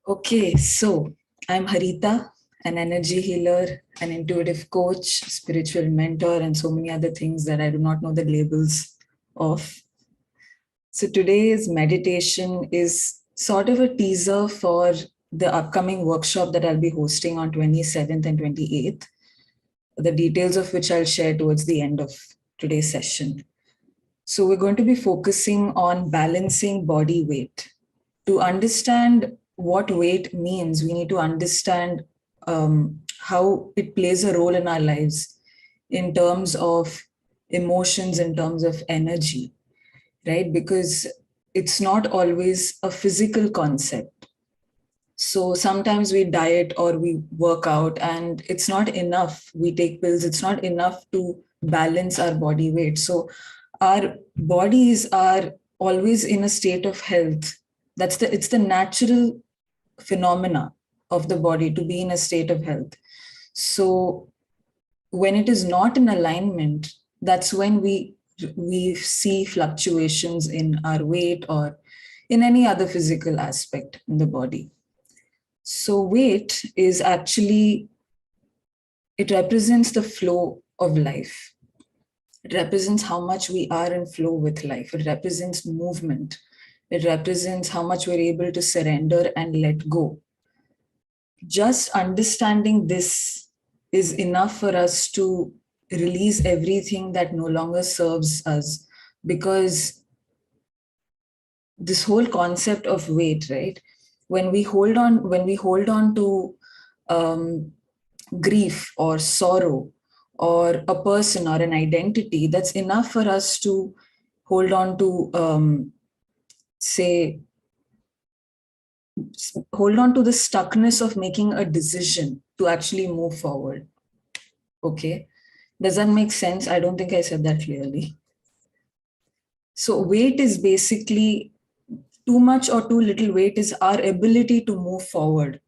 Okay, so I'm Haritha, an energy healer, an intuitive coach, spiritual mentor, and so many other things that I do not know the labels of. So today's meditation is sort of a teaser for the upcoming workshop that I'll be hosting on 27th and 28th, the details of which I'll share towards the end of today's session. So we're going to be focusing on balancing body weight. To understand what weight means, we need to understand how it plays a role in our lives in terms of emotions, in terms of energy, right? Because it's not always a physical concept. So sometimes we diet or we work out and it's not enough. We take pills, it's not enough to balance our body weight. So our bodies are always in a state of health. It's the natural phenomena of the body to be in a state of health. So when it is not in alignment, that's when we see fluctuations in our weight or in any other physical aspect in the body. So weight is actually, it represents the flow of life. It represents how much we are in flow with life. It represents movement. It represents how much we're able to surrender and let go. Just understanding this is enough for us to release everything that no longer serves us, because this whole concept of weight, right? When we hold on to grief or sorrow or a person or an identity, that's enough for us to hold on to, say, hold on to the stuckness of making a decision to actually move forward. Okay. Does that make sense? I don't think I said that clearly. So weight is basically, too much or too little weight is our ability to move forward.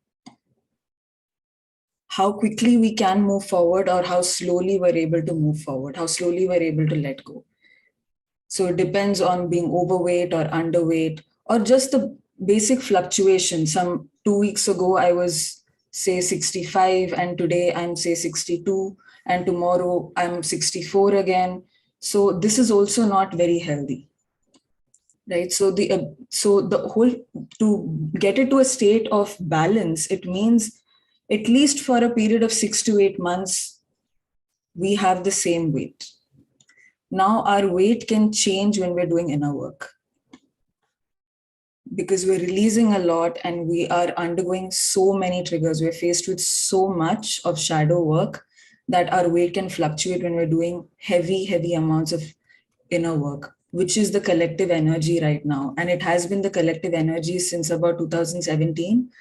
How quickly we can move forward or how slowly we're able to move forward, how slowly we're able to let go. So it depends on being overweight or underweight or just the basic fluctuation. Some 2 weeks ago, I was, say, 65, and today I'm, say, 62, and tomorrow I'm 64 again. So this is also not very healthy, right? So the whole, to get it to a state of balance, it means at least for a period of 6 to 8 months, we have the same weight. Now, our weight can change when we're doing inner work because we're releasing a lot and we are undergoing so many triggers. We're faced with so much of shadow work that our weight can fluctuate when we're doing heavy, heavy amounts of inner work, which is the collective energy right now. And it has been the collective energy since about 2017.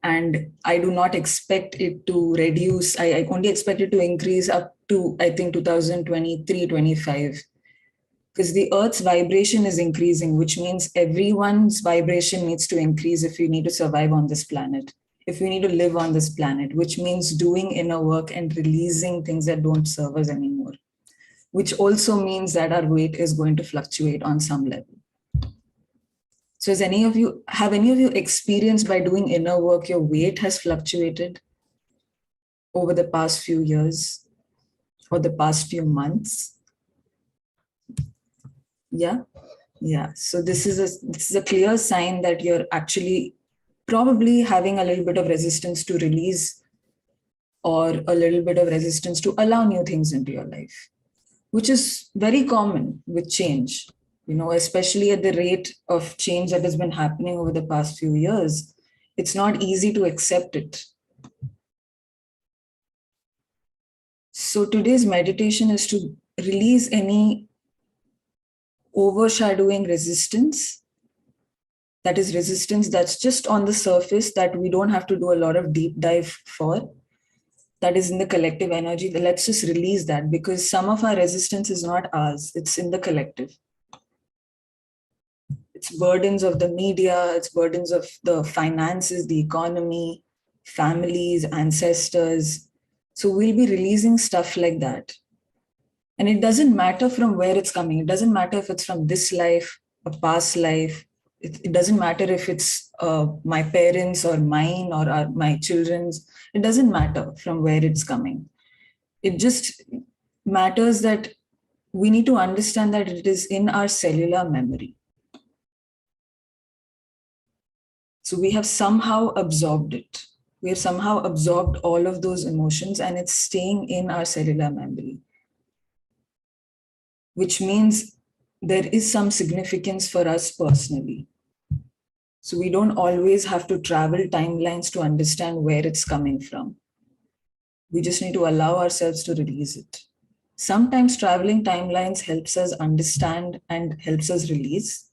And I do not expect it to reduce. I only expect it to increase up to, I think, 2023, 25, because the earth's vibration is increasing, which means everyone's vibration needs to increase if we need to survive on this planet, if we need to live on this planet, which means doing inner work and releasing things that don't serve us anymore, which also means that our weight is going to fluctuate on some level. So have any of you experienced by doing inner work, your weight has fluctuated over the past few years or the past few months? Yeah. Yeah. So this is a clear sign that you're actually probably having a little bit of resistance to release or a little bit of resistance to allow new things into your life, which is very common with change, especially at the rate of change that has been happening over the past few years. It's not easy to accept it. So today's meditation is to release any overshadowing resistance. That is resistance that's just on the surface that we don't have to do a lot of deep dive for. That is in the collective energy. Let's just release that, because some of our resistance is not ours. It's in the collective. It's burdens of the media. It's burdens of the finances, the economy, families, ancestors. So we'll be releasing stuff like that. And it doesn't matter from where it's coming. It doesn't matter if it's from this life, a past life, It doesn't matter if it's my parents or mine or my children's. It doesn't matter from where it's coming. It just matters that we need to understand that it is in our cellular memory. So we have somehow absorbed it. We have somehow absorbed all of those emotions and it's staying in our cellular memory, which means there is some significance for us personally. So we don't always have to travel timelines to understand where it's coming from. We just need to allow ourselves to release it. Sometimes traveling timelines helps us understand and helps us release.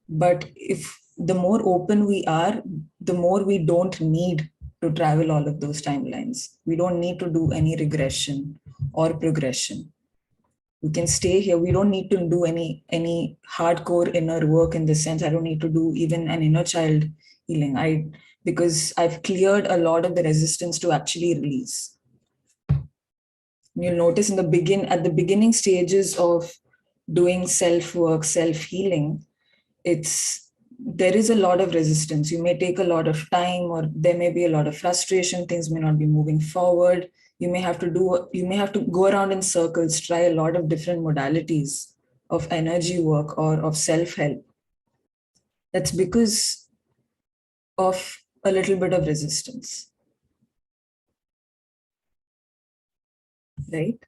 But if the more open we are, the more we don't need to travel all of those timelines. We don't need to do any regression or progression. We can stay here. We don't need to do any hardcore inner work in the sense. I don't need to do even an inner child healing. Because I've cleared a lot of the resistance to actually release. You'll notice at the beginning stages of doing self-work, self-healing, there is a lot of resistance. You may take a lot of time, or there may be a lot of frustration. Things may not be moving forward. You may have to go around in circles, try a lot of different modalities of energy work or of self-help. That's because of a little bit of resistance, right?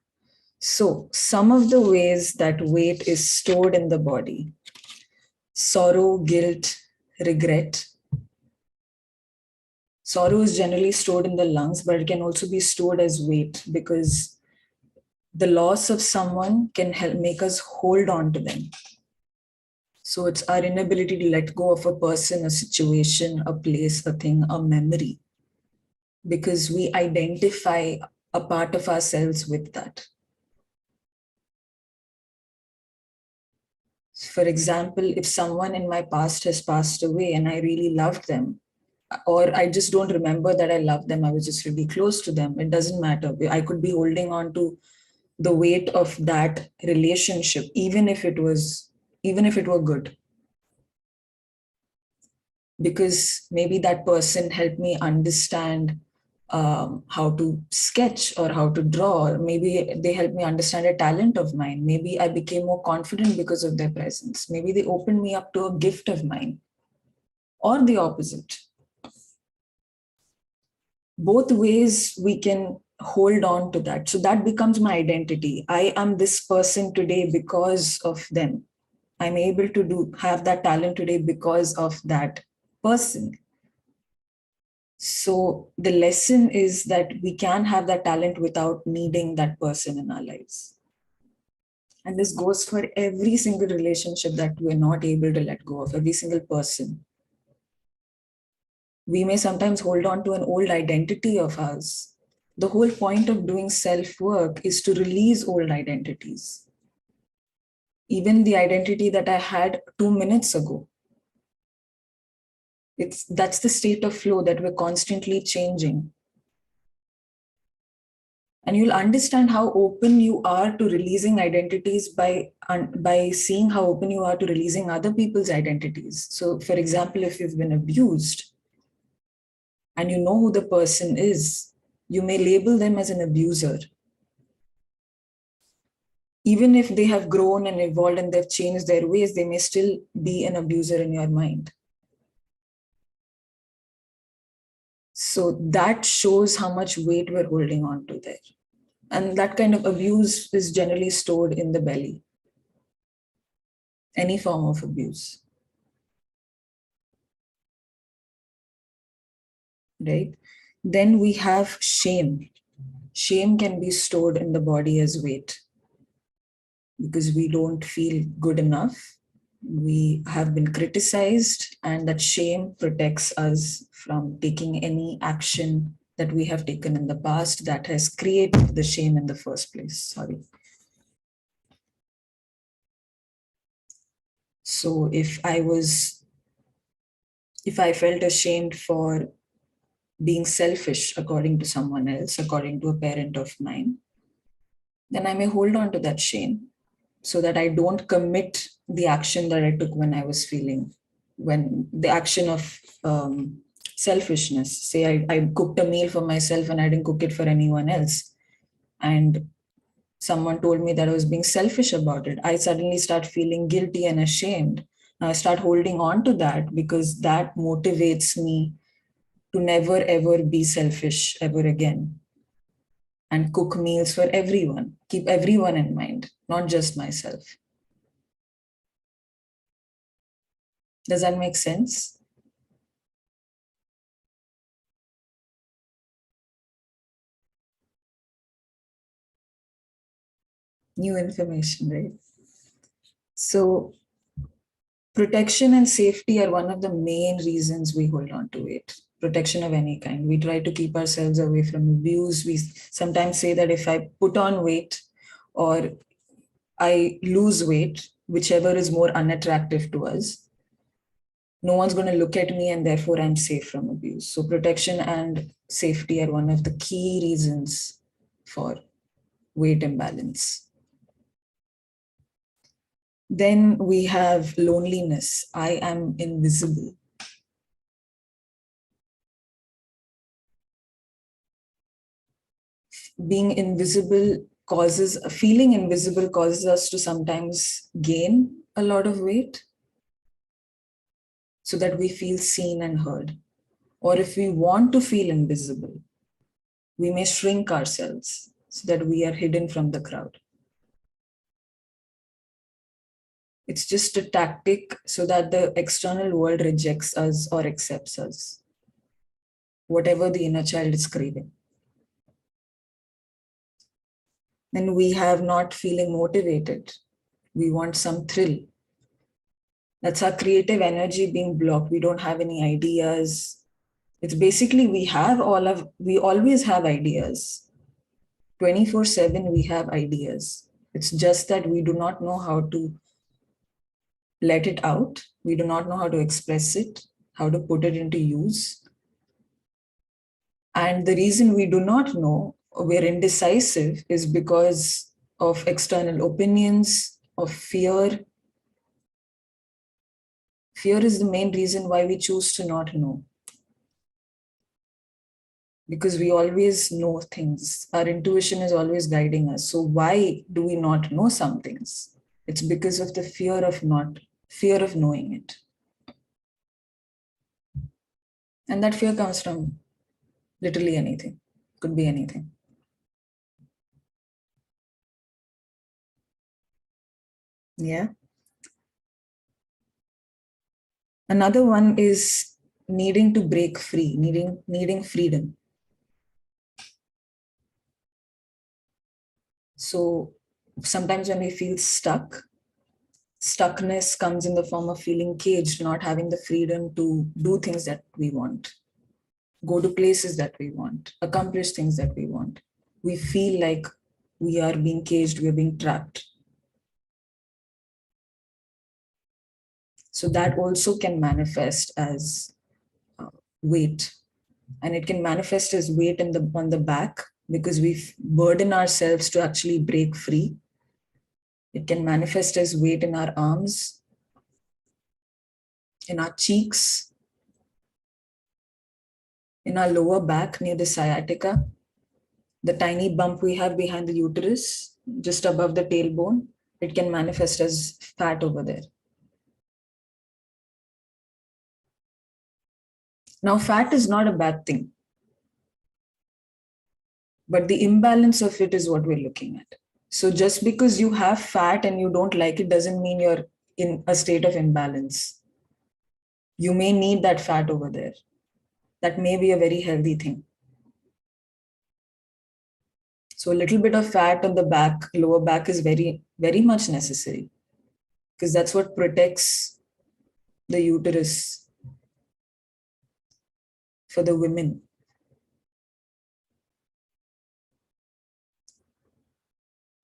So some of the ways that weight is stored in the body: sorrow, guilt, regret. Sorrow is generally stored in the lungs, but it can also be stored as weight because the loss of someone can help make us hold on to them. So it's our inability to let go of a person, a situation, a place, a thing, a memory, because we identify a part of ourselves with that. For example, if someone in my past has passed away and I really loved them, or I just don't remember that I loved them, I was just really close to them, it doesn't matter. I could be holding on to the weight of that relationship, even if it were good. Because maybe that person helped me understand how to sketch or how to draw, or maybe they helped me understand a talent of mine. Maybe I became more confident because of their presence. Maybe they opened me up to a gift of mine, or the opposite. Both ways we can hold on to that. So that becomes my identity. I am this person today because of them. I'm able to have that talent today because of that person. So the lesson is that we can have that talent without needing that person in our lives. And this goes for every single relationship that we're not able to let go of, every single person. We may sometimes hold on to an old identity of ours. The whole point of doing self-work is to release old identities. Even the identity that I had 2 minutes ago. That's the state of flow that we're constantly changing. And you'll understand how open you are to releasing identities by seeing how open you are to releasing other people's identities. So, for example, if you've been abused and you know who the person is, you may label them as an abuser. Even if they have grown and evolved and they've changed their ways, they may still be an abuser in your mind. So that shows how much weight we're holding on to there. And that kind of abuse is generally stored in the belly. Any form of abuse. Right? Then we have shame. Shame can be stored in the body as weight because we don't feel good enough. We have been criticized, and that shame protects us from taking any action that we have taken in the past that has created the shame in the first place. Sorry. So if I felt ashamed for being selfish according to someone else, according to a parent of mine, then I may hold on to that shame so that I don't commit the action that I took when I was feeling when the action of selfishness, say I cooked a meal for myself and I didn't cook it for anyone else, and someone told me that I was being selfish about it, I suddenly start feeling guilty and ashamed. I start holding on to that because that motivates me to never ever be selfish ever again, and cook meals for everyone, keep everyone in mind, not just myself. Does that make sense? New information, right? So protection and safety are one of the main reasons we hold on to weight. Protection of any kind. We try to keep ourselves away from abuse. We sometimes say that if I put on weight or I lose weight, whichever is more unattractive to us, no one's going to look at me and therefore I'm safe from abuse. So protection and safety are one of the key reasons for weight imbalance. Then we have loneliness. I am invisible. Being invisible causes, feeling invisible causes us to sometimes gain a lot of weight so that we feel seen and heard. Or if we want to feel invisible, we may shrink ourselves so that we are hidden from the crowd. It's just a tactic so that the external world rejects us or accepts us, whatever the inner child is craving. Then we have not feeling motivated. We want some thrill. That's our creative energy being blocked. We don't have any ideas. It's basically we always have ideas. 24/7 we have ideas. It's just that we do not know how to let it out. We do not know how to express it, how to put it into use. And the reason we do not know, we're indecisive, is because of external opinions, of fear. Fear is the main reason why we choose to not know. Because we always know things. Our intuition is always guiding us. So why do we not know some things? It's because of the fear of knowing it. And that fear comes from literally anything. Could be anything. Yeah. Another one is needing to break free, needing freedom. So sometimes when we feel stuckness comes in the form of feeling caged, not having the freedom to do things that we want, go to places that we want, accomplish things that we want. We feel like we are being caged, we are being trapped. So that also can manifest as weight. And it can manifest as weight on the back because we burden ourselves to actually break free. It can manifest as weight in our arms, in our cheeks, in our lower back near the sciatica, the tiny bump we have behind the uterus, just above the tailbone. It can manifest as fat over there. Now, fat is not a bad thing, but the imbalance of it is what we're looking at. So just because you have fat and you don't like it doesn't mean you're in a state of imbalance. You may need that fat over there. That may be a very healthy thing. So a little bit of fat on the back, lower back is very, very much necessary because that's what protects the uterus for the women.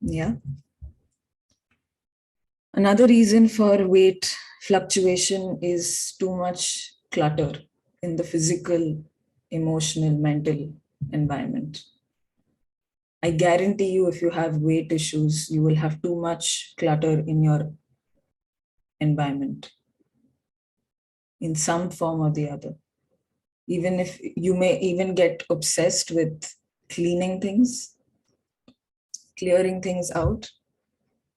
Yeah. Another reason for weight fluctuation is too much clutter in the physical, emotional, mental environment. I guarantee you, if you have weight issues, you will have too much clutter in your environment. in some form or the other. Even if you may even get obsessed with cleaning things, clearing things out.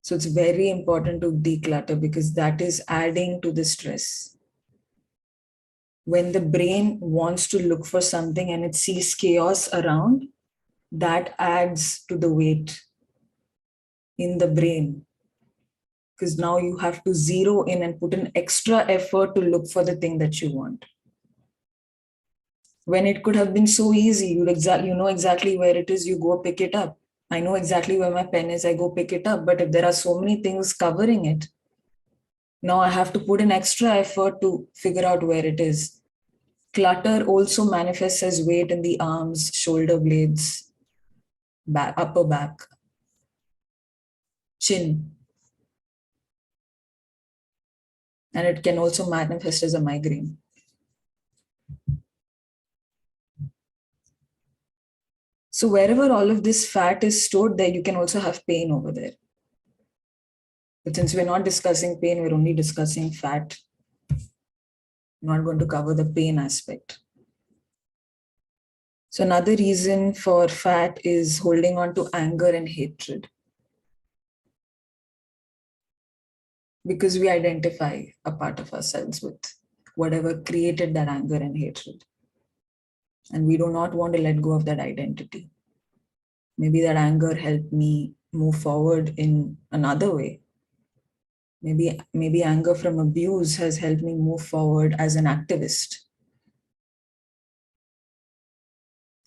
So it's very important to declutter because that is adding to the stress. When the brain wants to look for something and it sees chaos around, that adds to the weight in the brain. Because now you have to zero in and put an extra effort to look for the thing that you want. When it could have been so easy, you know exactly where it is, you go pick it up. I know exactly where my pen is, I go pick it up. But if there are so many things covering it, now I have to put an extra effort to figure out where it is. Clutter also manifests as weight in the arms, shoulder blades, back, upper back, chin. And it can also manifest as a migraine. So wherever all of this fat is stored there, you can also have pain over there. But since we're not discussing pain, we're only discussing fat. I'm not going to cover the pain aspect. So another reason for fat is holding on to anger and hatred. Because we identify a part of ourselves with whatever created that anger and hatred. And we do not want to let go of that identity. Maybe that anger helped me move forward in another way. Maybe anger from abuse has helped me move forward as an activist.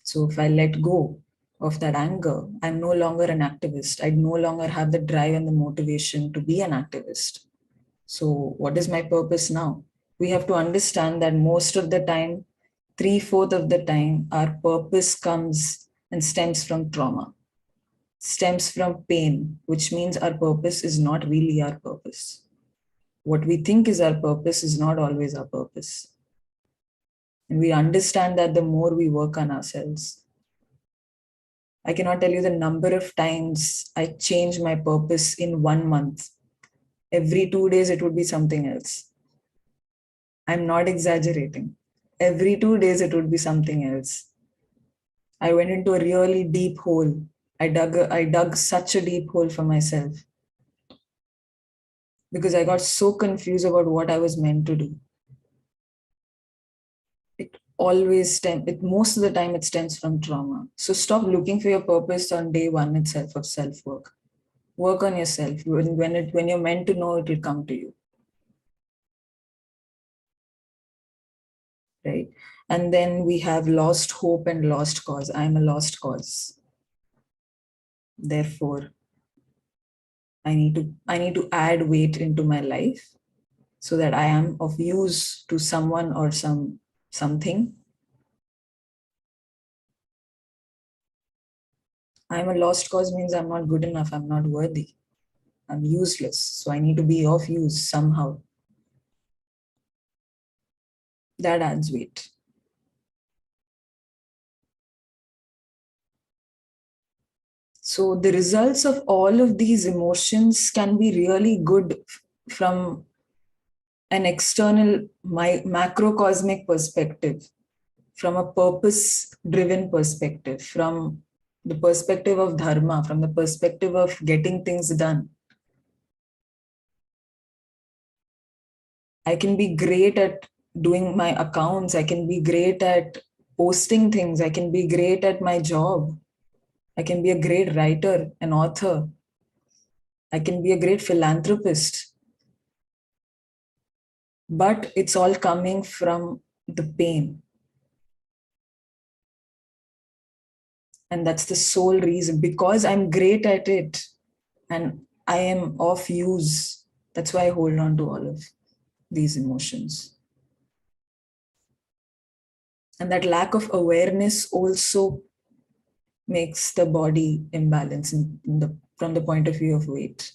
So if I let go of that anger, I'm no longer an activist. I no longer have the drive and the motivation to be an activist. So what is my purpose now? We have to understand that most of the time, 3/4 of the time, our purpose comes and stems from trauma, stems from pain, which means our purpose is not really our purpose. What we think is our purpose is not always our purpose. And we understand that the more we work on ourselves. I cannot tell you the number of times I changed my purpose in 1 month. Every 2 days, it would be something else. I'm not exaggerating. Every 2 days, it would be something else. I went into a really deep hole. I dug such a deep hole for myself because I got so confused about what I was meant to do. Most of the time it stems from trauma. So stop looking for your purpose on day one itself of self-work. Work on yourself. When you're meant to know, it will come to you. Right? And then we have lost hope and lost cause. I'm a lost cause. Therefore, I need to add weight into my life so that I am of use to someone or something. I'm a lost cause means I'm not good enough. I'm not worthy. I'm useless. So I need to be of use somehow. That adds weight. So the results of all of these emotions can be really good from an external macrocosmic perspective, from a purpose-driven perspective, from the perspective of dharma, from the perspective of getting things done. I can be great at doing my accounts. I can be great at posting things. I can be great at my job. I can be a great writer, an author. I can be a great philanthropist. But it's all coming from the pain. And that's the sole reason. Because I'm great at it and I am of use. That's why I hold on to all of these emotions. And that lack of awareness also makes the body imbalance from the point of view of weight.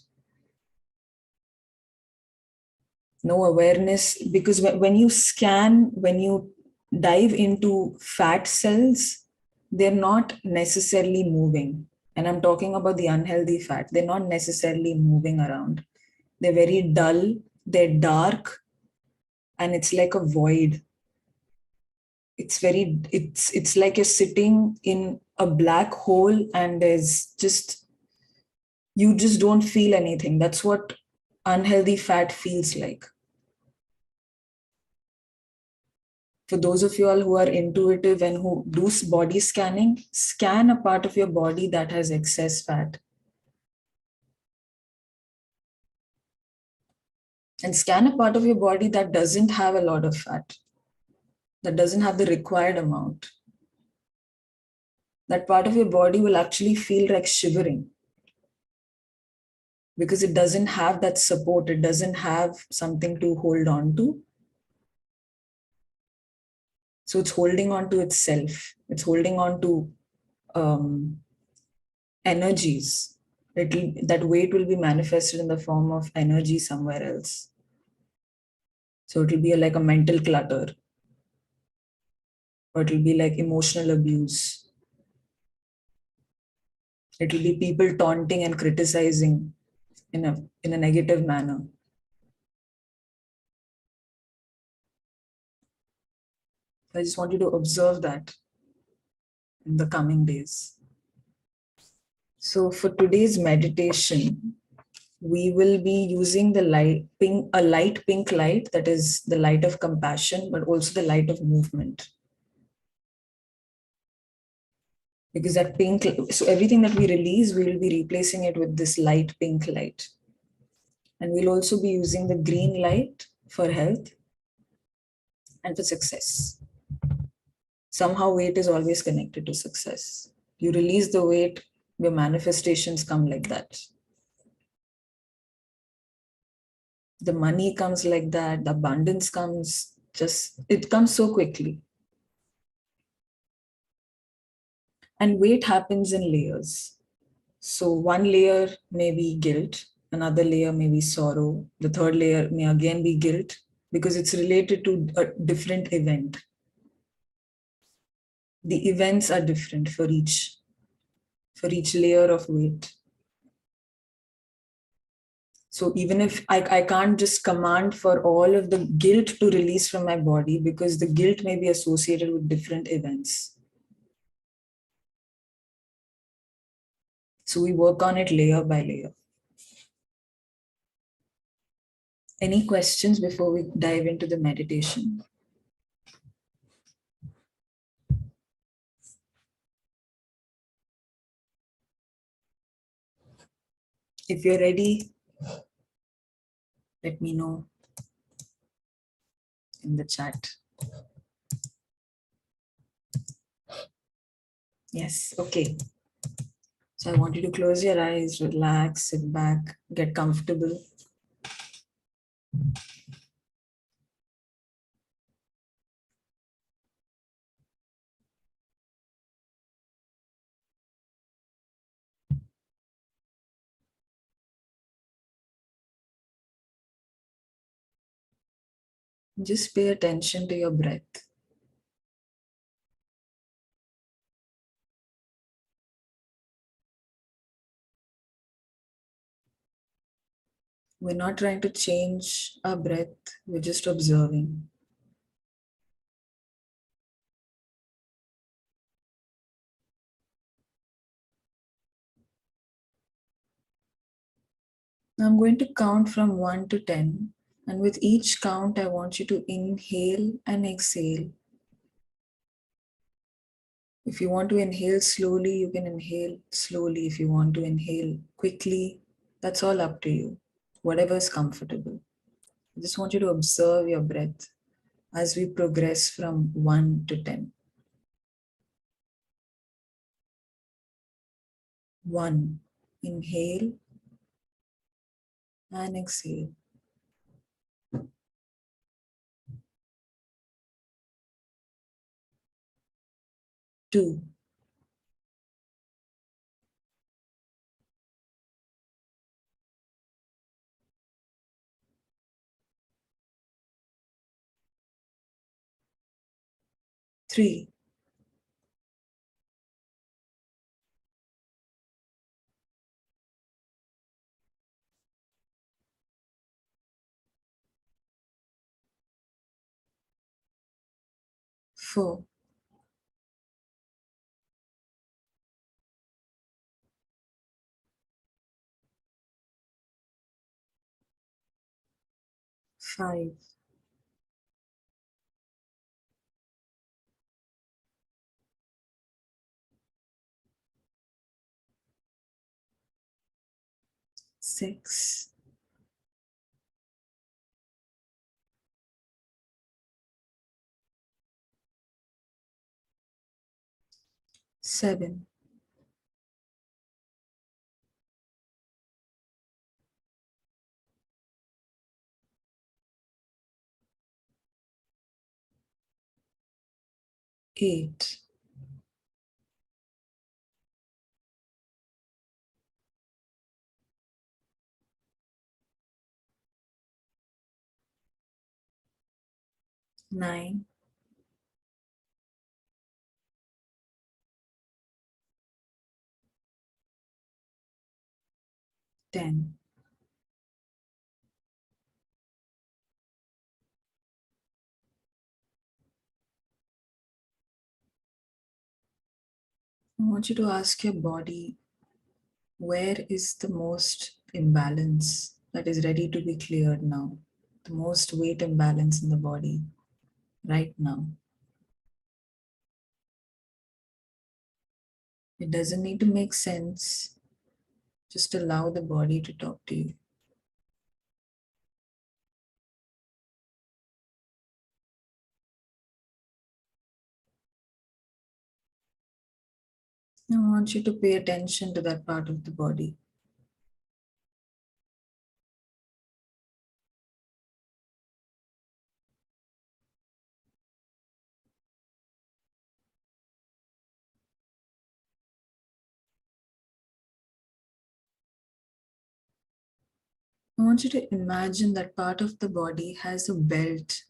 No awareness, because when you scan, when you dive into fat cells, they're not necessarily moving. And I'm talking about the unhealthy fat. They're not necessarily moving around. They're very dull, they're dark, and it's like a void. It's like you're sitting in a black hole and there's just, you just don't feel anything. That's what unhealthy fat feels like. For those of you all who are intuitive and who do body scanning, scan a part of your body that has excess fat. And scan a part of your body that doesn't have a lot of fat, that doesn't have the required amount. That part of your body will actually feel like shivering because it doesn't have that support. It doesn't have something to hold on to. So it's holding on to itself. It's holding on to energies. That weight will be manifested in the form of energy somewhere else. So it will be like a mental clutter, or it will be like emotional abuse. It will be people taunting and criticizing in a negative manner. I just want you to observe that in the coming days. So for today's meditation, we will be using the a light pink light, that is the light of compassion, but also the light of movement. Because that pink, so everything that we release, we will be replacing it with this light pink light. And we'll also be using the green light for health and for success. Somehow weight is always connected to success. You release the weight, your manifestations come like that. The money comes like that, the abundance comes, just, it comes so quickly. And weight happens in layers. So one layer may be guilt, another layer may be sorrow, the third layer may again be guilt because it's related to a different event. The events are different for each layer of weight. So even if I can't just command for all of the guilt to release from my body because the guilt may be associated with different events. So we work on it layer by layer. Any questions before we dive into the meditation? If you're ready, let me know in the chat. Yes, okay. So I want you to close your eyes, relax, sit back, get comfortable. Just pay attention to your breath. We're not trying to change our breath, we're just observing. Now I'm going to count from 1 to 10. And with each count, I want you to inhale and exhale. If you want to inhale slowly, you can inhale slowly. If you want to inhale quickly, that's all up to you. Whatever is comfortable. I just want you to observe your breath as we progress from 1 to 10. 1. Inhale and exhale. 2. 3. 4, 5, 6, 7, 8, 9, 10. I want you to ask your body, where is the most imbalance that is ready to be cleared now? The most weight imbalance in the body right now. It doesn't need to make sense. Just allow the body to talk to you. I want you to pay attention to that part of the body. I want you to imagine that part of the body has a belt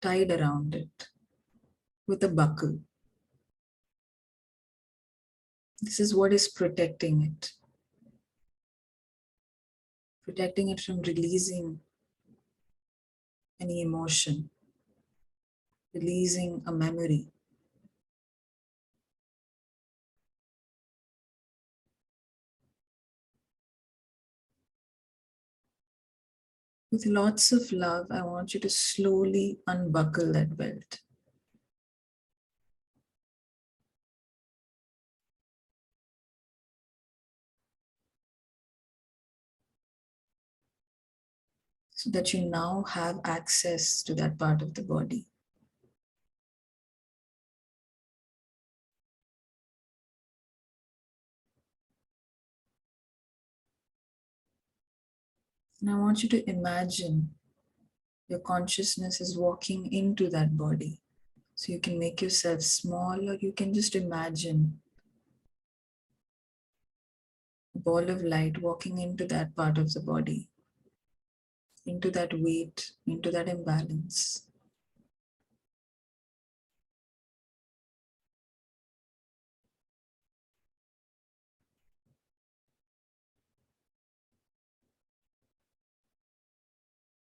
tied around it with a buckle. This is what is protecting it from releasing any emotion, releasing a memory. With lots of love, I want you to slowly unbuckle that belt. So that you now have access to that part of the body. And I want you to imagine your consciousness is walking into that body. So you can make yourself small, or you can just imagine a ball of light walking into that part of the body, into that weight, into that imbalance.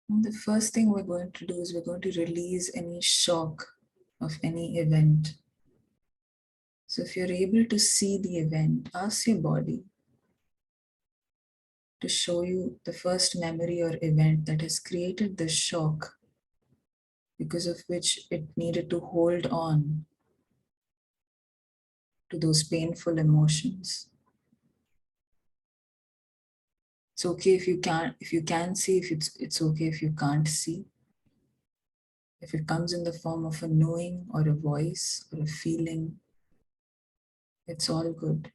And the first thing we're going to do is we're going to release any shock of any event. So if you're able to see the event, ask your body to show you the first memory or event that has created the shock because of which it needed to hold on to those painful emotions. It's okay if you can see, if it's okay if you can't see. If it comes in the form of a knowing or a voice or a feeling, it's all good.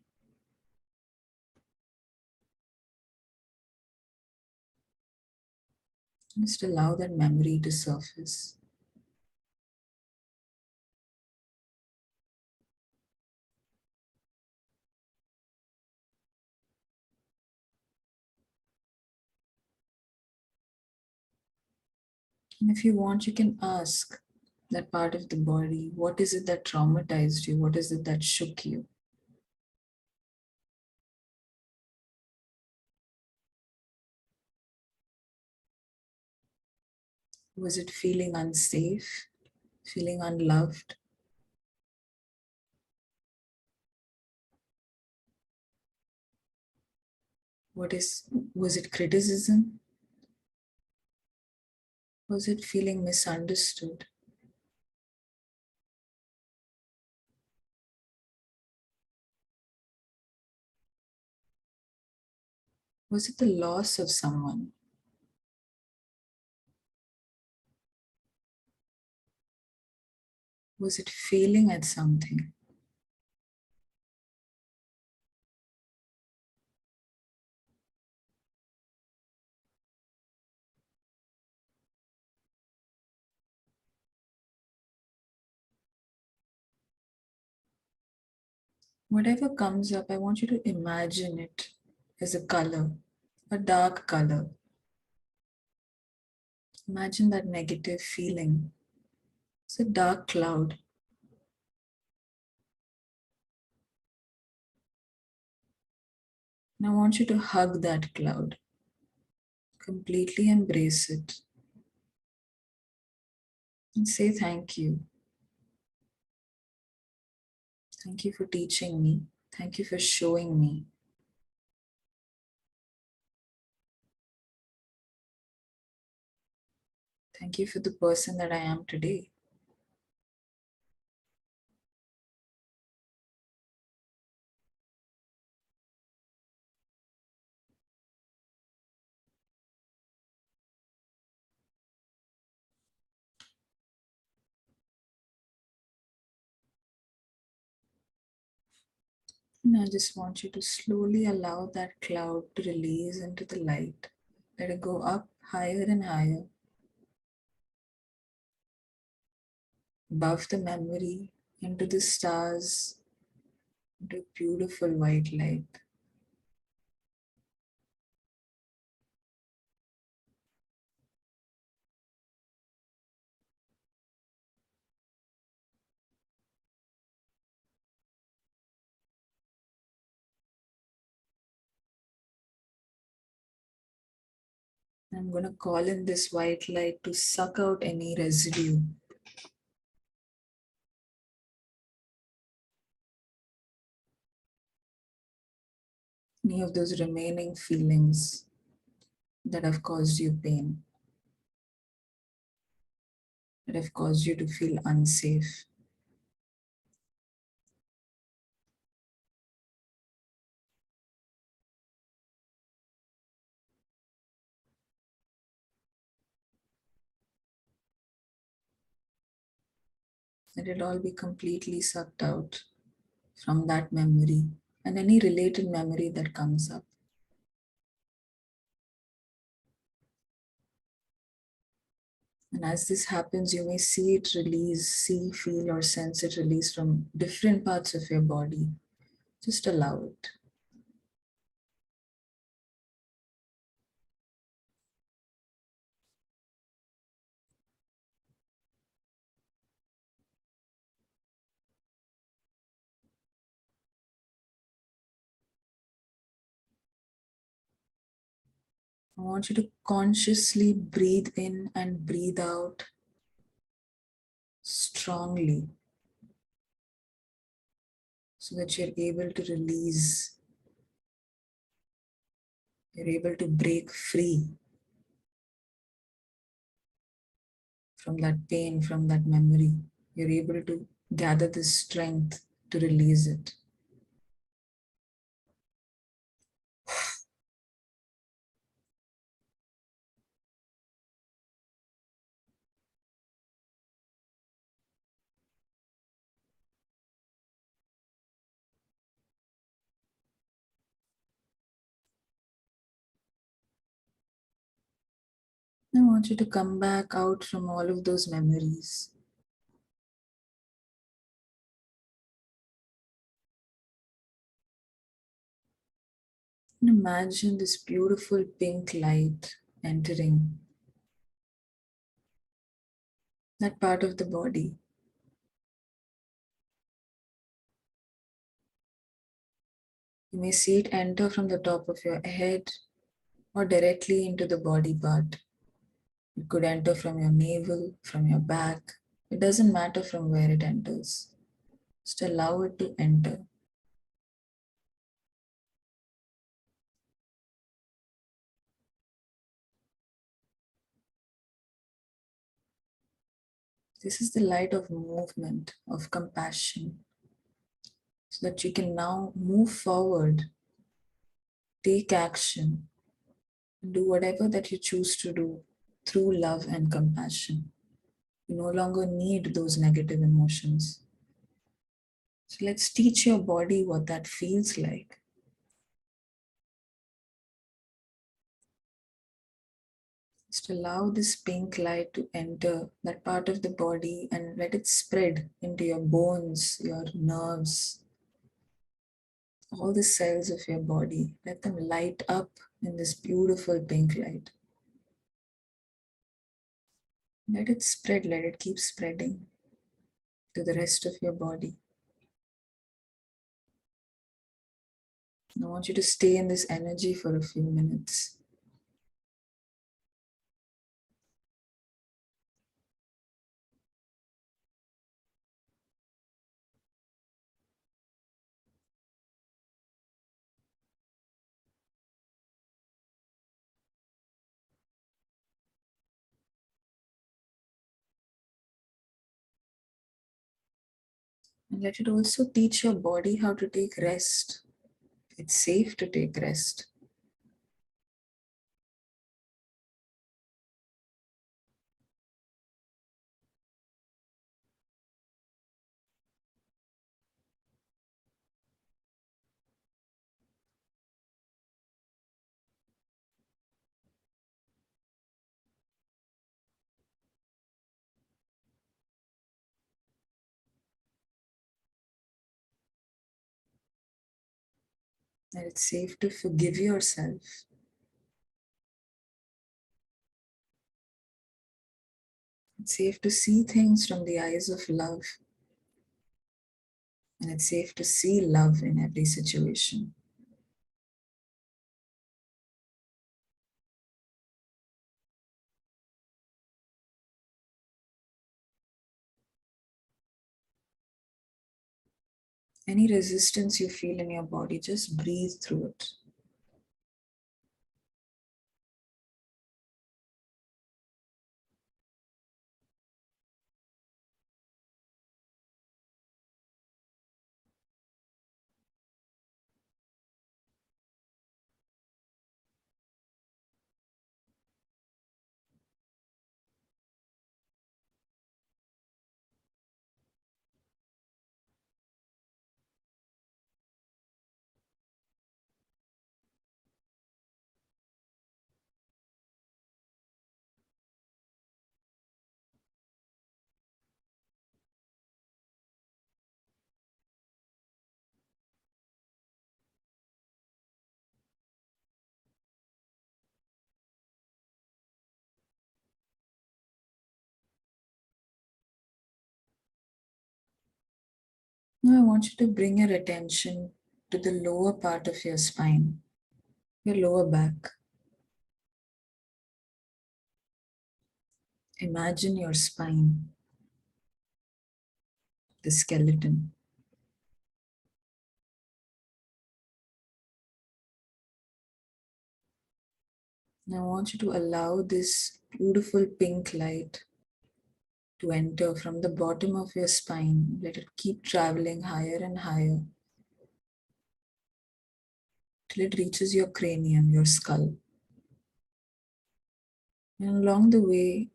Just allow that memory to surface. And if you want, you can ask that part of the body, what is it that traumatized you? What is it that shook you? Was it feeling unsafe? feeling unloved. Was it criticism? Was it feeling misunderstood? Was it the loss of someone? Was it failing at something? Whatever comes up, I want you to imagine it as a color, a dark color. Imagine that negative feeling. It's a dark cloud. And I want you to hug that cloud, completely embrace it, and say thank you. Thank you for teaching me. Thank you for showing me. Thank you for the person that I am today. And I just want you to slowly allow that cloud to release into the light. Let it go up higher and higher, above the memory, into the stars, into beautiful white light. I'm going to call in this white light to suck out any residue, any of those remaining feelings that have caused you pain, that have caused you to feel unsafe. Let it all be completely sucked out from that memory and any related memory that comes up. And as this happens, you may see it release, see, feel, or sense it release from different parts of your body. Just allow it. I want you to consciously breathe in and breathe out strongly so that you're able to release, you're able to break free from that pain, from that memory. You're able to gather the strength to release it. I want you to come back out from all of those memories. And imagine this beautiful pink light entering that part of the body. You may see it enter from the top of your head or directly into the body part. It could enter from your navel, from your back, It doesn't matter from where it enters. Just allow it to enter. This is the light of movement, of compassion, so that you can now move forward, take action, and do whatever that you choose to do through love and compassion. You no longer need those negative emotions. So let's teach your body what that feels like. Just allow this pink light to enter that part of the body and let it spread into your bones, your nerves, all the cells of your body. Let them light up in this beautiful pink light. Let it spread, let it keep spreading to the rest of your body. I want you to stay in this energy for a few minutes. And let it also teach your body how to take rest. It's safe to take rest. And it's safe to forgive yourself. It's safe to see things from the eyes of love. And it's safe to see love in every situation. Any resistance you feel in your body, just breathe through it. Now I want you to bring your attention to the lower part of your spine, your lower back. Imagine your spine, the skeleton. Now I want you to allow this beautiful pink light to enter from the bottom of your spine. Let it keep traveling higher and higher till it reaches your cranium, your skull. And along the way,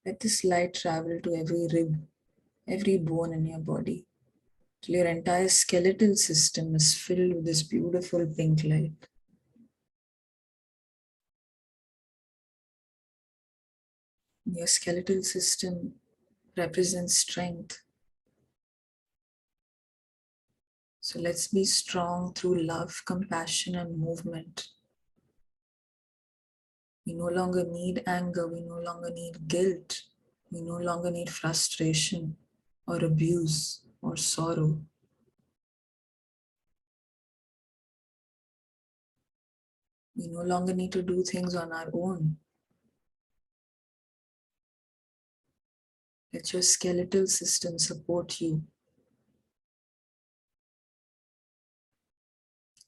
let this light travel to every rib, every bone in your body, till your entire skeletal system is filled with this beautiful pink light. Your skeletal system represents strength. So let's be strong through love, compassion, and movement. We no longer need anger. We no longer need guilt. We no longer need frustration or abuse or sorrow. We no longer need to do things on our own. Let your skeletal system support you.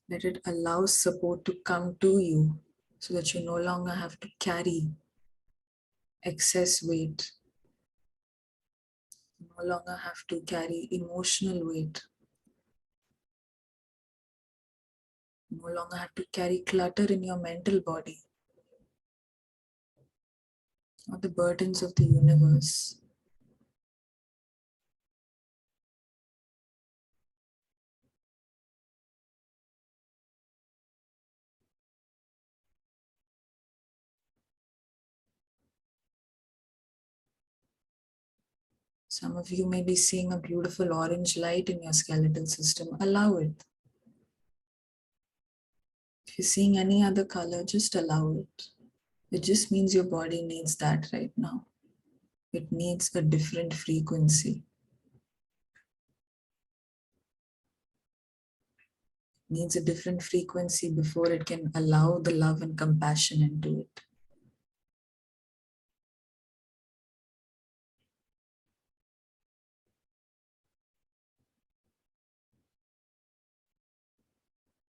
Let it allow support to come to you so that you no longer have to carry excess weight, no longer have to carry emotional weight, no longer have to carry clutter in your mental body or the burdens of the universe. Some of you may be seeing a beautiful orange light in your skeletal system. Allow it. If you're seeing any other color, just allow it. It just means your body needs that right now. It needs a different frequency. It needs a different frequency before it can allow the love and compassion into it.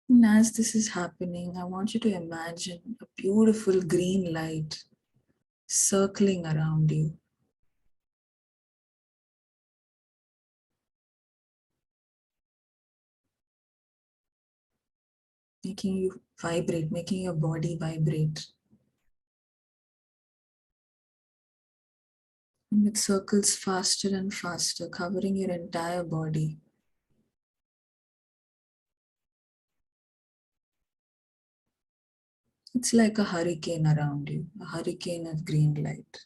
And as this is happening, I want you to imagine a beautiful green light circling around you, making you vibrate, making your body vibrate. And it circles faster and faster, covering your entire body. It's like a hurricane around you, a hurricane of green light.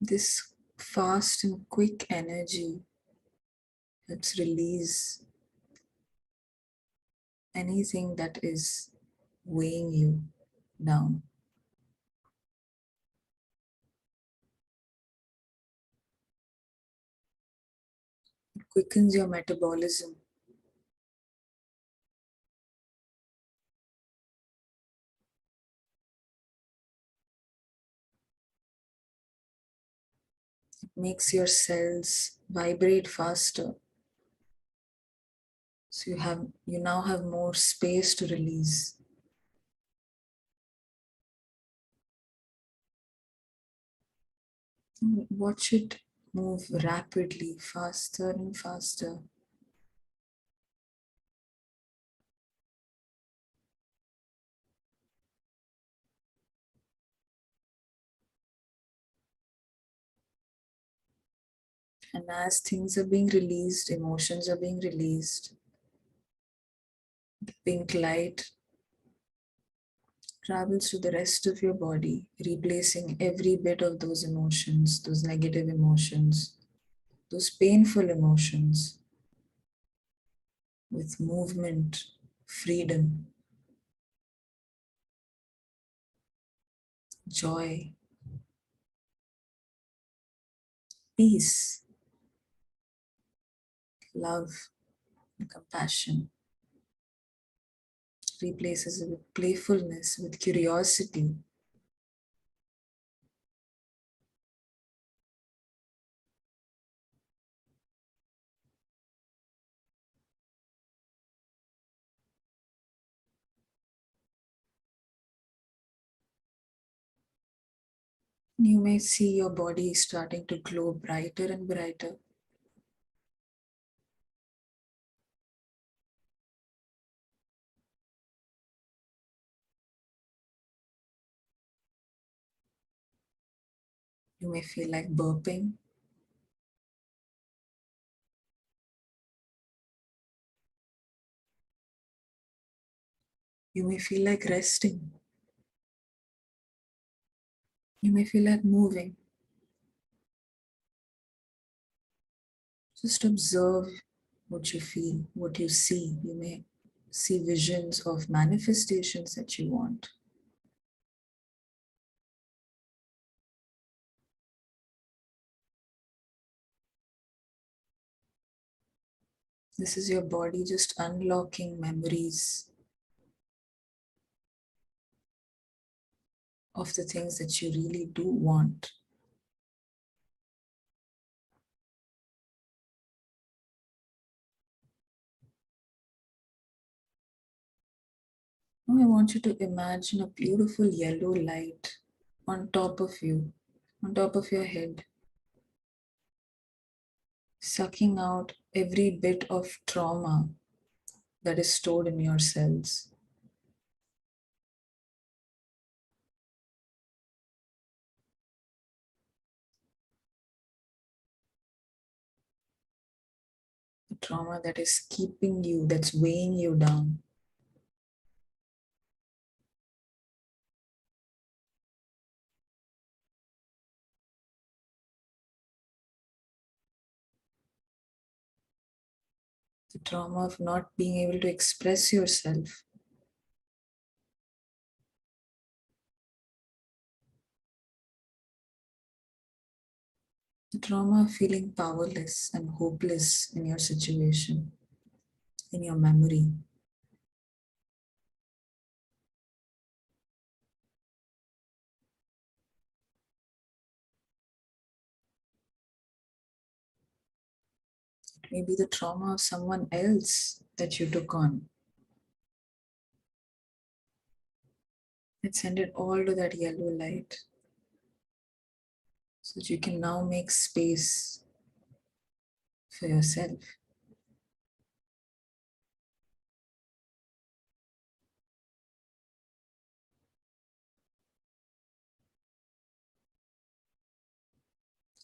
This fast and quick energy helps release anything that is weighing you down. It quickens your metabolism. It makes your cells vibrate faster. So you now have more space to release. Watch it move rapidly, faster and faster. And as things are being released, emotions are being released, the pink light travels to the rest of your body, replacing every bit of those emotions, those negative emotions, those painful emotions with movement, freedom, joy, peace, love, and compassion. Replaces it with playfulness, with curiosity. You may see your body starting to glow brighter and brighter. You may feel like burping. You may feel like resting. You may feel like moving. Just observe what you feel, what you see. You may see visions of manifestations that you want. This is your body just unlocking memories of the things that you really do want. Now I want you to imagine a beautiful yellow light on top of you, on top of your head, sucking out every bit of trauma that is stored in your cells. The trauma that is keeping you, that's weighing you down. The trauma of not being able to express yourself. The trauma of feeling powerless and hopeless in your situation, in your memory. Maybe the trauma of someone else that you took on. And send it all to that yellow light so that you can now make space for yourself.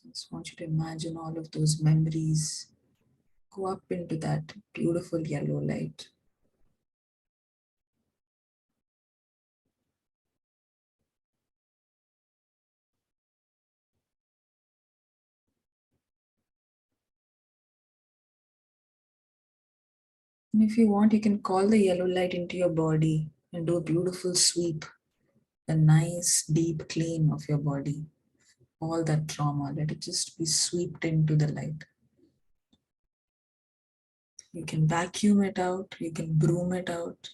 I just want you to imagine all of those memories go up into that beautiful yellow light. And if you want, you can call the yellow light into your body and do a beautiful sweep, a nice deep clean of your body. All that trauma, let it just be swept into the light. You can vacuum it out, you can broom it out.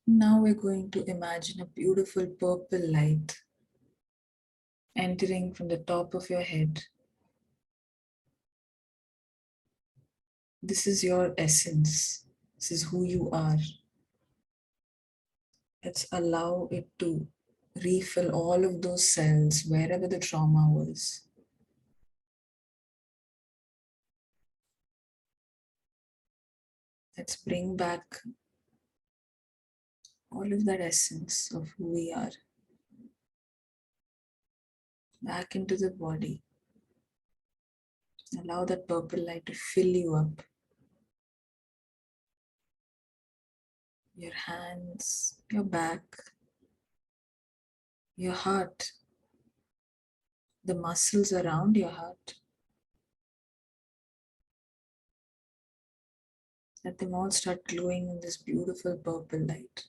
Now we're going to imagine a beautiful purple light entering from the top of your head. This is your essence. This is who you are. Let's allow it to refill all of those cells wherever the trauma was. Let's bring back all of that essence of who we are back into the body. Allow that purple light to fill you up. Your hands, your back, your heart, the muscles around your heart. Let them all start glowing in this beautiful purple light.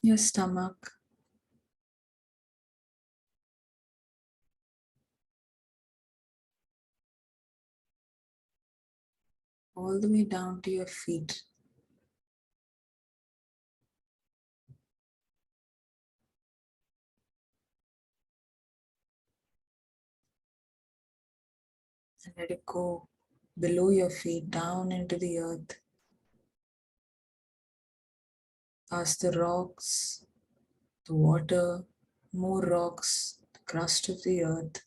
Your stomach, all the way down to your feet. And let it go below your feet, down into the earth, past the rocks, the water, more rocks, the crust of the earth.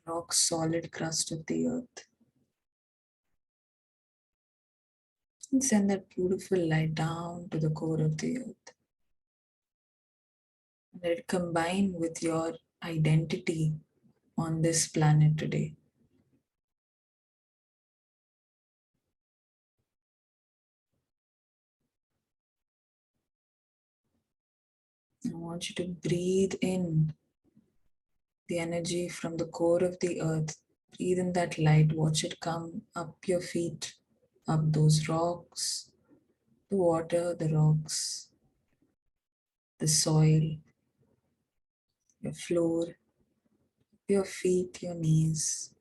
rock solid crust of the earth. And send that beautiful light down to the core of the earth. Let it combine with your identity on this planet today. I want you to breathe in the energy from the core of the earth. Breathe in that light. Watch it come up your feet, up those rocks, the water, the rocks, the soil, your floor, your feet, your knees,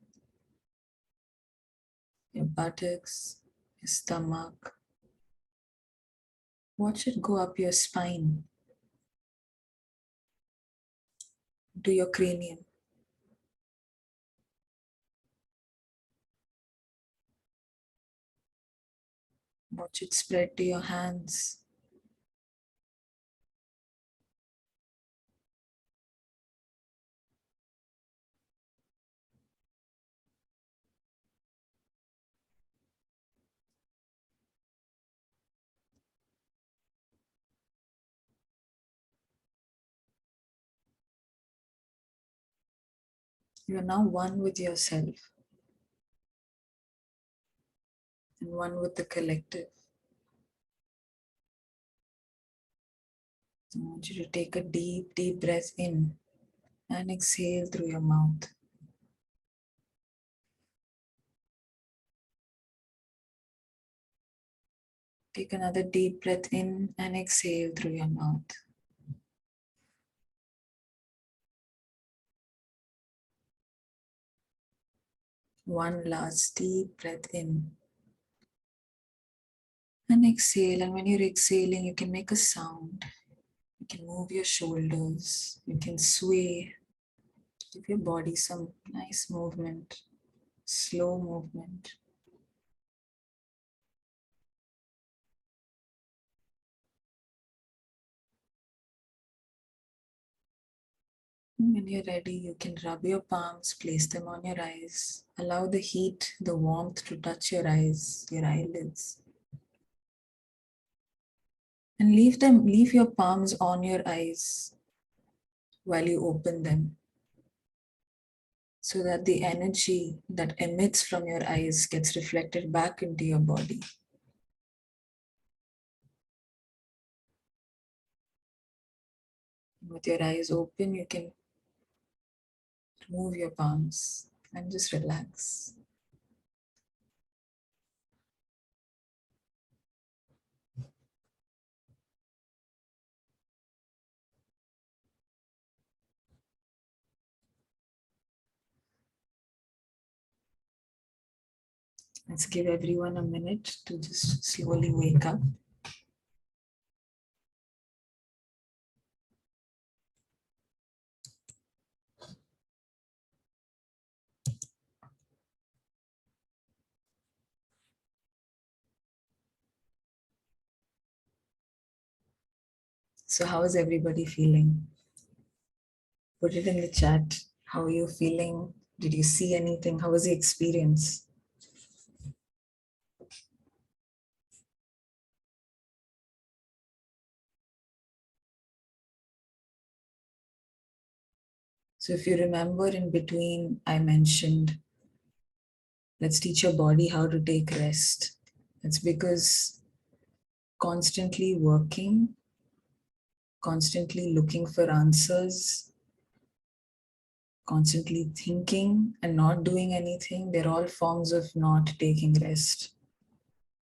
your buttocks, your stomach. Watch it go up your spine, to your cranium. Watch it spread to your hands. You are now one with yourself and one with the collective. I want you to take a deep, deep breath in and exhale through your mouth. Take another deep breath in and exhale through your mouth. One last deep breath in and exhale. And when you're exhaling, you can make a sound. You can move your shoulders. You can sway. Give your body some nice movement, slow movement. When you're ready, you can rub your palms, place them on your eyes. Allow the heat, the warmth to touch your eyes, your eyelids. And leave your palms on your eyes while you open them, so that the energy that emits from your eyes gets reflected back into your body. With your eyes open, you can remove your palms and just relax. Let's give everyone a minute to just slowly wake up. So how is everybody feeling? Put it in the chat. How are you feeling? Did you see anything? How was the experience? So if you remember, in between, I mentioned, let's teach your body how to take rest. It's because constantly working, constantly looking for answers, constantly thinking and not doing anything, they're all forms of not taking rest.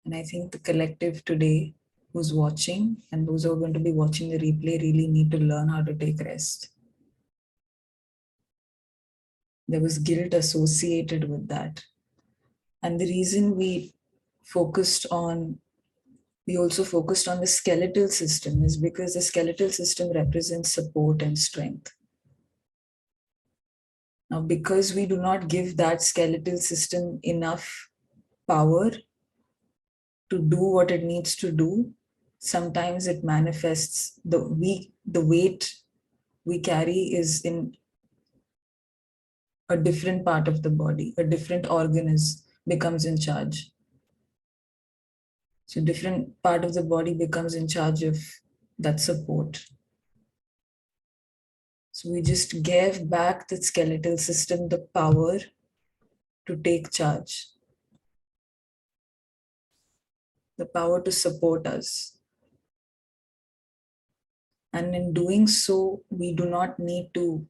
And I think the collective today who's watching and those who are going to be watching the replay really need to learn how to take rest. There was guilt associated with that. And the reason we also focused on the skeletal system is because the skeletal system represents support and strength. Now, because we do not give that skeletal system enough power to do what it needs to do, sometimes it manifests the weight we carry is in a different part of the body, a different becomes in charge. So different part of the body becomes in charge of that support. So we just gave back the skeletal system the power to take charge, the power to support us. And in doing so, we do not need to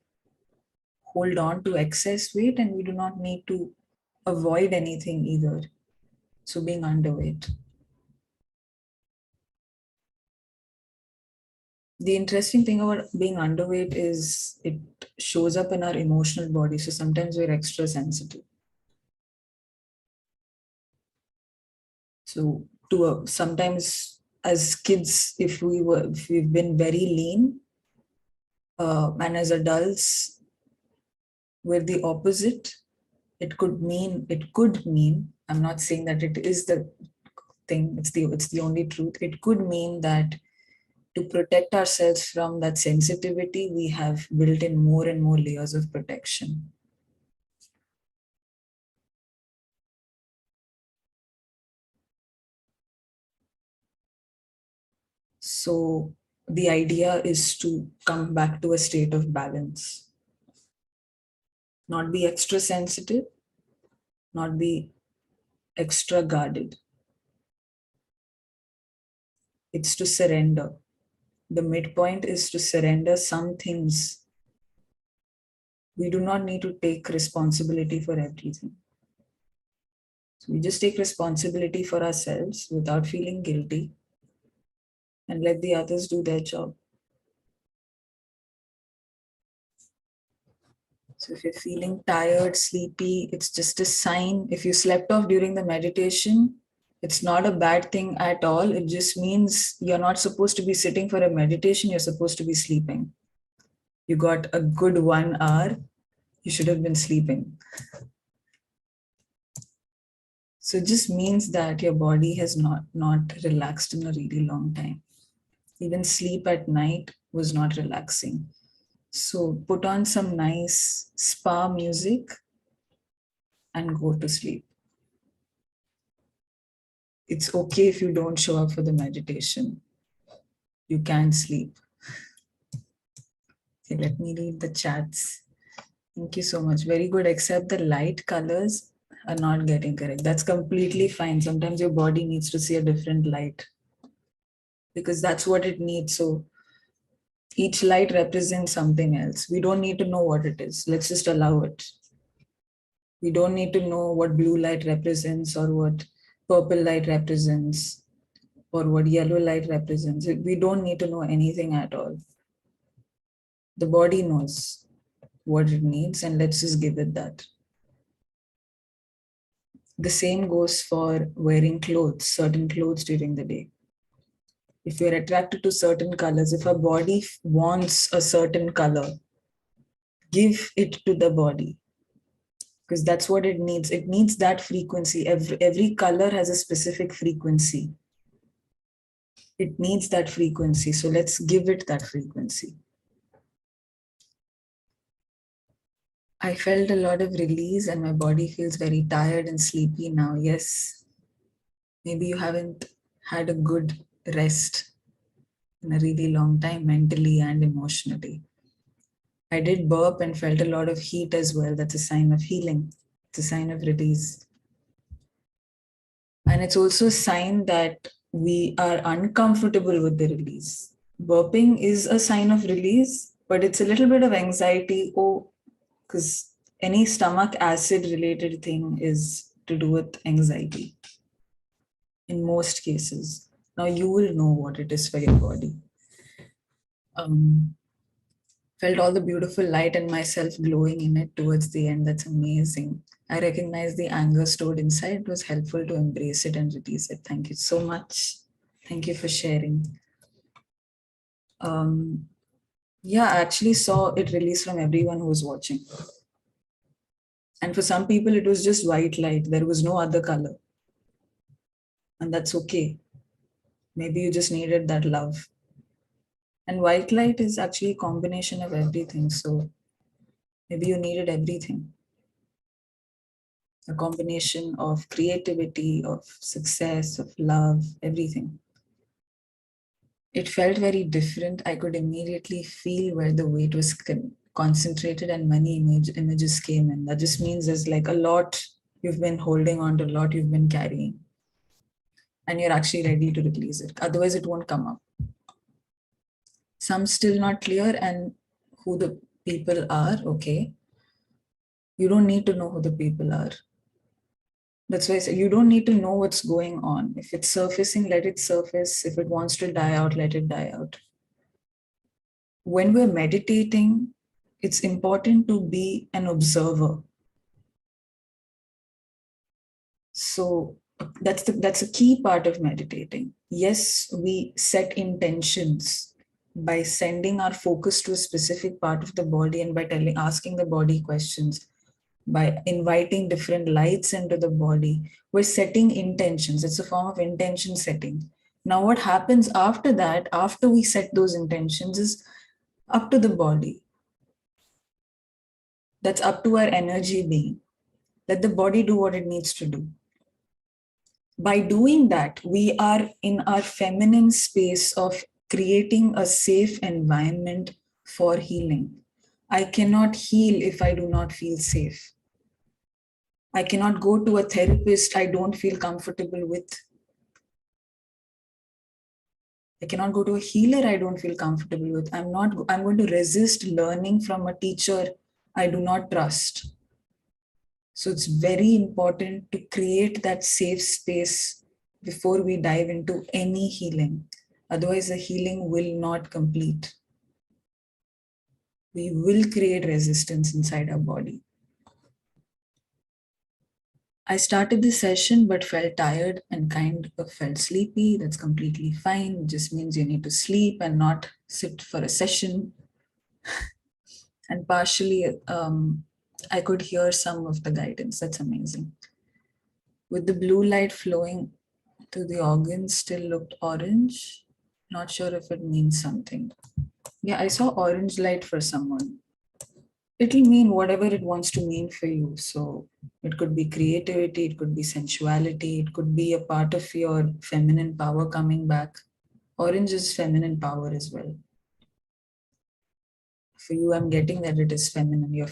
hold on to excess weight, and we do not need to avoid anything either. So being underweight. The interesting thing about being underweight is it shows up in our emotional body. So sometimes we're extra sensitive. So sometimes as kids, if we've been very lean, and as adults, we're the opposite. It could mean, I'm not saying that it is the thing, it's the only truth. It could mean that to protect ourselves from that sensitivity, we have built in more and more layers of protection. So the idea is to come back to a state of balance, not be extra sensitive, not be extra guarded. It's to surrender. The midpoint is to surrender some things. We do not need to take responsibility for everything. So we just take responsibility for ourselves without feeling guilty and let the others do their job. So if you're feeling tired, sleepy, it's just a sign. If you slept off during the meditation, it's not a bad thing at all. It just means you're not supposed to be sitting for a meditation, you're supposed to be sleeping. You got a good 1 hour, you should have been sleeping. So it just means that your body has not relaxed in a really long time. Even sleep at night was not relaxing. So put on some nice spa music and go to sleep. It's okay if you don't show up for the meditation. You can sleep. Okay, let me read the chats. Thank you so much. Very good, except the light colors are not getting correct. That's completely fine. Sometimes your body needs to see a different light because that's what it needs. So each light represents something else. We don't need to know what it is. Let's just allow it. We don't need to know what blue light represents or what purple light represents or what yellow light represents. We don't need to know anything at all. The body knows what it needs, and let's just give it that. The same goes for wearing clothes, certain clothes during the day. If you're attracted to certain colors, if a body wants a certain color, give it to the body because that's what it needs. It needs that frequency. Every color has a specific frequency. It needs that frequency. So let's give it that frequency. I felt a lot of release and my body feels very tired and sleepy now. Yes, maybe you haven't had a good rest in a really long time, mentally and emotionally. I did burp and felt a lot of heat as well. That's a sign of healing. It's a sign of release. And it's also a sign that we are uncomfortable with the release. Burping is a sign of release, but it's a little bit of anxiety. Oh, because any stomach acid related thing is to do with anxiety in most cases. Now you will know what it is for your body. Felt all the beautiful light and myself glowing in it towards the end. That's amazing. I recognize the anger stored inside. It was helpful to embrace it and release it. Thank you so much. Thank you for sharing. Yeah, I actually saw it release from everyone who was watching. And for some people, it was just white light. There was no other color. And that's okay. Maybe you just needed that love. And white light is actually a combination of everything. So maybe you needed everything. a combination of creativity, of success, of love, everything. It felt very different. I could immediately feel where the weight was concentrated and many images came in. That just means there's like a lot you've been holding on to, a lot you've been carrying, and you're actually ready to release it. Otherwise, it won't come up. Some still not clear, and who the people are, okay. You don't need to know who the people are. That's why I say you don't need to know what's going on. If it's surfacing, let it surface. If it wants to die out, let it die out. When we're meditating, it's important to be an observer. So that's a key part of meditating. Yes, we set intentions by sending our focus to a specific part of the body and by asking the body questions, by inviting different lights into the body. We're setting intentions. It's a form of intention setting. Now, what happens after that, after we set those intentions, is up to the body. That's up to our energy being. Let the body do what it needs to do. By doing that, we are in our feminine space of creating a safe environment for healing. I cannot heal if I do not feel safe. I cannot go to a therapist I don't feel comfortable with. I cannot go to a healer I don't feel comfortable with. I'm going to resist learning from a teacher I do not trust. So it's very important to create that safe space before we dive into any healing. Otherwise, the healing will not complete. We will create resistance inside our body. I started the session but felt tired and kind of felt sleepy. That's completely fine. It just means you need to sleep and not sit for a session. And partially, I could hear some of the guidance. That's amazing. With the blue light flowing to the organs, still looked orange. Not sure if it means something. Yeah, I saw orange light for someone. It'll mean whatever it wants to mean for you. So it could be creativity, it could be sensuality, it could be a part of your feminine power coming back. Orange is feminine power as well. For you, I'm getting that it is feminine. Your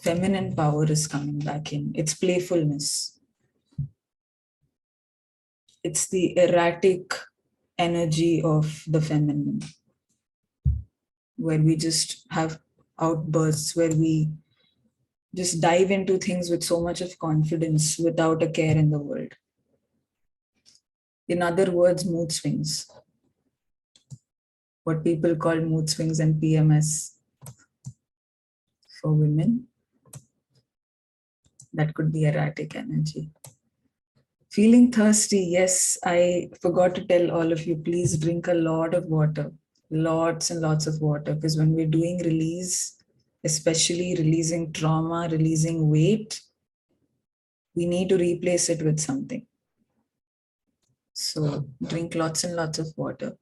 feminine power is coming back in. It's playfulness. It's the erratic energy of the feminine, where we just have outbursts, where we just dive into things with so much of confidence without a care in the world. In other words, mood swings. What people call mood swings and PMS for women. That could be erratic energy. Feeling thirsty, yes, I forgot to tell all of you, please drink a lot of water. Lots and lots of water, because when we're doing release, especially releasing trauma, releasing weight, we need to replace it with something. So drink lots and lots of water.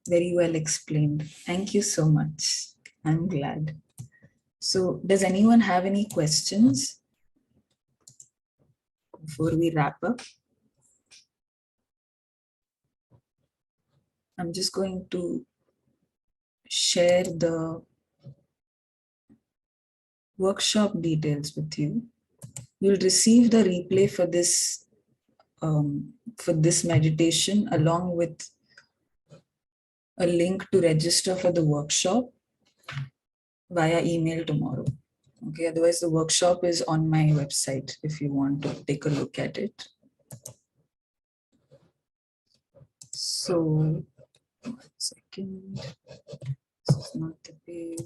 Very well explained. Thank you so much. I'm glad. So does anyone have any questions before we wrap up? I'm just going to share the workshop details with you. You'll receive the replay for this meditation along with a link to register for the workshop via email tomorrow. Okay, otherwise the workshop is on my website if you want to take a look at it. So, 1 second. This is not the page.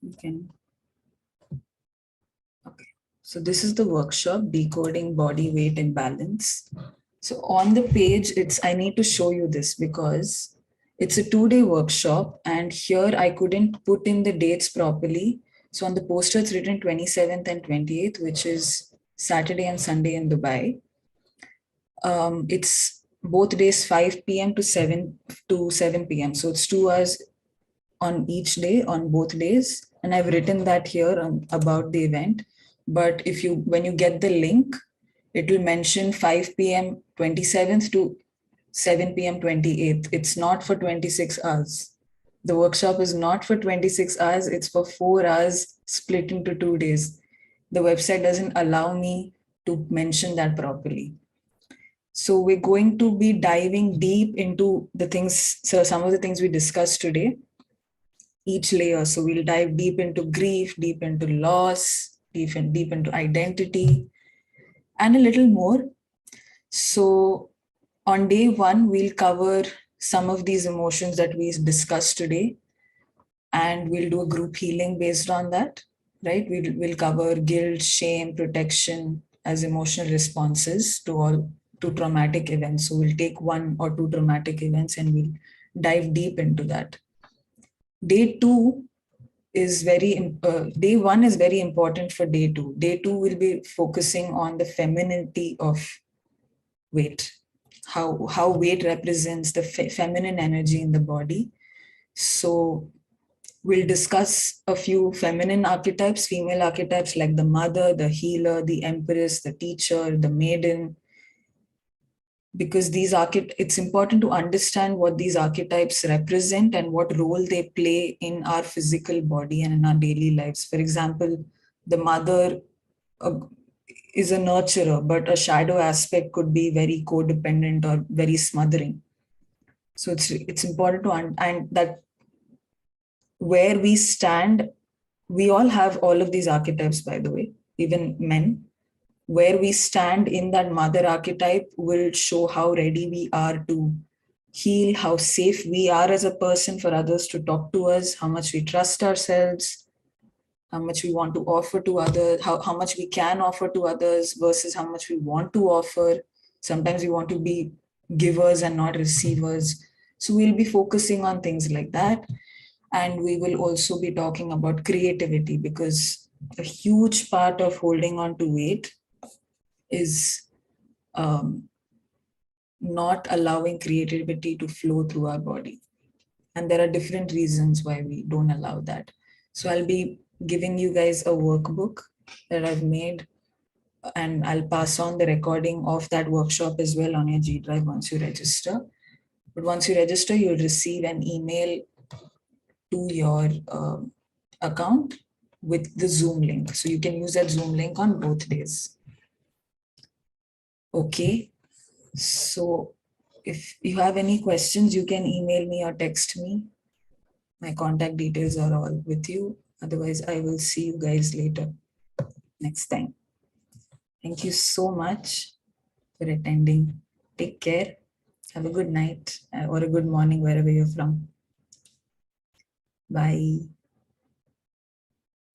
You can. Okay. So this is the workshop, Decoding Body Weight Imbalance. So on the page, I need to show you this because it's a 2-day workshop and here I couldn't put in the dates properly. So on the poster, it's written 27th and 28th, which is Saturday and Sunday in Dubai. It's both days 5 p.m. to 7 p.m. So it's 2 hours on each day on both days. And I've written that here about the event. But if you when you get the link, it will mention 5 p.m. 27th to 7 p.m. 28th. It's not for 26 hours. The workshop is not for 26 hours, it's for 4 hours split into 2 days. The website doesn't allow me to mention that properly. So we're going to be diving deep into the things, so some of the things we discussed today, each layer. So we'll dive deep into grief, deep into loss, deep into identity, and a little more. So on day one, we'll cover some of these emotions that we discussed today, and we'll do a group healing based on that, right? We'll cover guilt, shame, protection as emotional responses to traumatic events. So we'll take one or two traumatic events and we'll dive deep into that. Day two is day one is very important for day two. Day two will be focusing on the femininity of weight, how weight represents the feminine energy in the body. So we'll discuss a few feminine archetypes, female archetypes like the mother, the healer, the empress, the teacher, the maiden, because it's important to understand what these archetypes represent and what role they play in our physical body and in our daily lives. For example, the mother uh, is a nurturer, but a shadow aspect could be very codependent or very smothering. So it's important to and that where we stand, we all have all of these archetypes, by the way, even men. Where we stand in that mother archetype will show how ready we are to heal, how safe we are as a person for others to talk to us, how much we trust ourselves, how much we want to offer to others, how much we can offer to others versus how much we want to offer. Sometimes we want to be givers and not receivers. So we'll be focusing on things like that. And we will also be talking about creativity, because a huge part of holding on to weight is not allowing creativity to flow through our body. And there are different reasons why we don't allow that. So I'll be giving you guys a workbook that I've made, and I'll pass on the recording of that workshop as well on your G Drive once you register. But once you register, you'll receive an email to your account with the Zoom link. So you can use that Zoom link on both days. Okay. So if you have any questions, you can email me or text me. My contact details are all with you. Otherwise, I will see you guys later next time. Thank you so much for attending. Take care. Have a good night or a good morning wherever you're from. Bye.